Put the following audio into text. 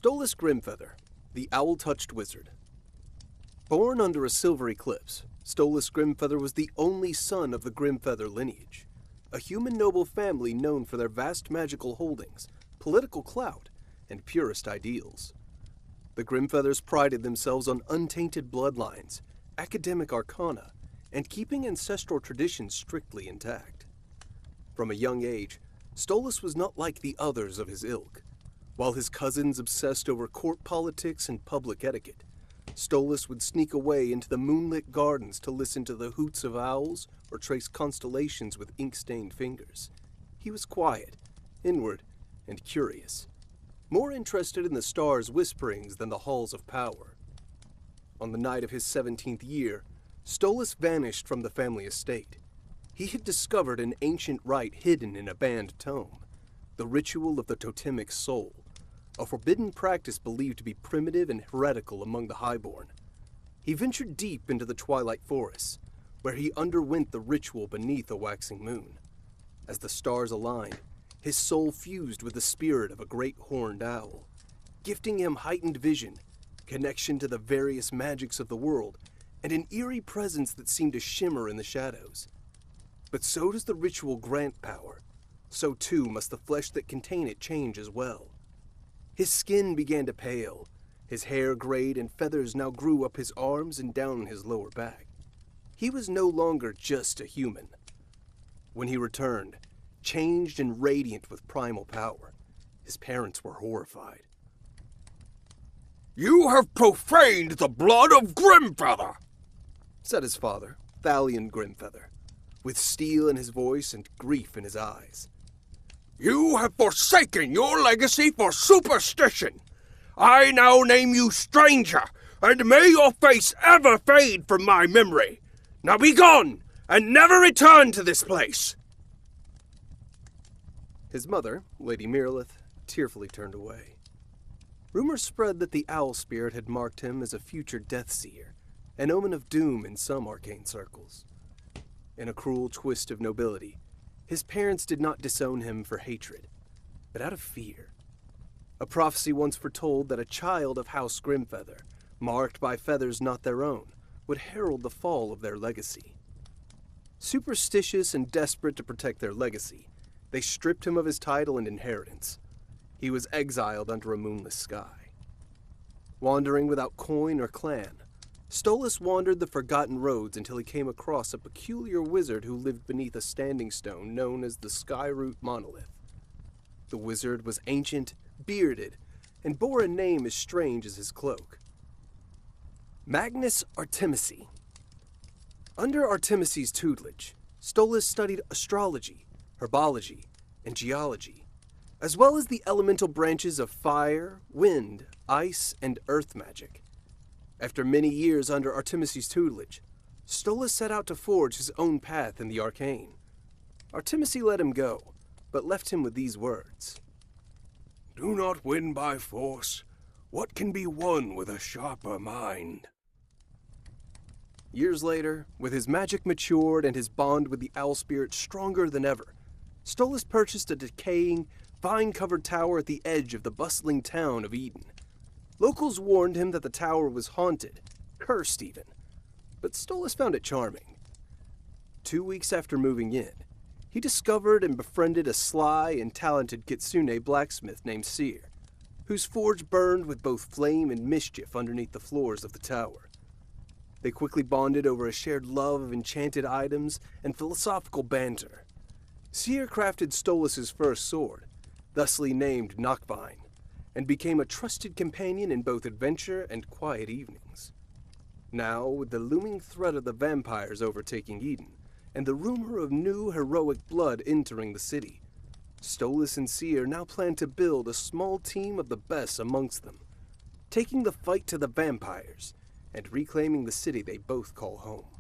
Stolas Grymfeather, the owl-touched wizard. Born under a silver eclipse, Stolas Grymfeather was the only son of the Grymfeather lineage, a human noble family known for their vast magical holdings, political clout, and purest ideals. The Grymfeathers prided themselves on untainted bloodlines, academic arcana, and keeping ancestral traditions strictly intact. From a young age, Stolas was not like the others of his ilk. While his cousins obsessed over court politics and public etiquette, Stolas would sneak away into the moonlit gardens to listen to the hoots of owls or trace constellations with ink-stained fingers. He was quiet, inward, and curious, more interested in the stars' whisperings than the halls of power. On the night of his 17th year, Stolas vanished from the family estate. He had discovered an ancient rite hidden in a banned tome, the ritual of the totemic soul, a forbidden practice believed to be primitive and heretical among the highborn. He ventured deep into the twilight forests, where he underwent the ritual beneath a waxing moon. As the stars aligned, his soul fused with the spirit of a great horned owl, gifting him heightened vision, connection to the various magics of the world, and an eerie presence that seemed to shimmer in the shadows. But so does the ritual grant power. So too must the flesh that contain it change as well. His skin began to pale, his hair grayed, and feathers now grew up his arms and down his lower back. He was no longer just a human. When he returned, changed and radiant with primal power, his parents were horrified. "You have profaned the blood of Grymfeather," said his father, Thalion Grymfeather, with steel in his voice and grief in his eyes. "You have forsaken your legacy for superstition. I now name you stranger, and may your face ever fade from my memory. Now be gone, and never return to this place." His mother, Lady Mirlith, tearfully turned away. Rumors spread that the owl spirit had marked him as a future death seer, an omen of doom in some arcane circles. In a cruel twist of nobility, his parents did not disown him for hatred, but out of fear. A prophecy once foretold that a child of House Grymfeather, marked by feathers not their own, would herald the fall of their legacy. Superstitious and desperate to protect their legacy, they stripped him of his title and inheritance. He was exiled under a moonless sky. Wandering without coin or clan, Stolas wandered the forgotten roads until he came across a peculiar wizard who lived beneath a standing stone known as the Skyroot Monolith. The wizard was ancient, bearded, and bore a name as strange as his cloak. Magnus Artemisi. Under Artemisi's tutelage, Stolas studied astrology, herbology, and geology, as well as the elemental branches of fire, wind, ice, and earth magic. After many years under Artemisi's tutelage, Stolas set out to forge his own path in the arcane. Artemisi let him go, but left him with these words. "Do not win by force. What can be won with a sharper mind?" Years later, with his magic matured and his bond with the owl spirit stronger than ever, Stolas purchased a decaying, vine-covered tower at the edge of the bustling town of Eden. Locals warned him that the tower was haunted, cursed even, but Stolas found it charming. 2 weeks after moving in, he discovered and befriended a sly and talented kitsune blacksmith named Seer, whose forge burned with both flame and mischief underneath the floors of the tower. They quickly bonded over a shared love of enchanted items and philosophical banter. Seer crafted Stolas' first sword, thusly named Knockvine, and became a trusted companion in both adventure and quiet evenings. Now, with the looming threat of the vampires overtaking Eden, and the rumor of new heroic blood entering the city, Stolas and Seer now plan to build a small team of the best amongst them, taking the fight to the vampires and reclaiming the city they both call home.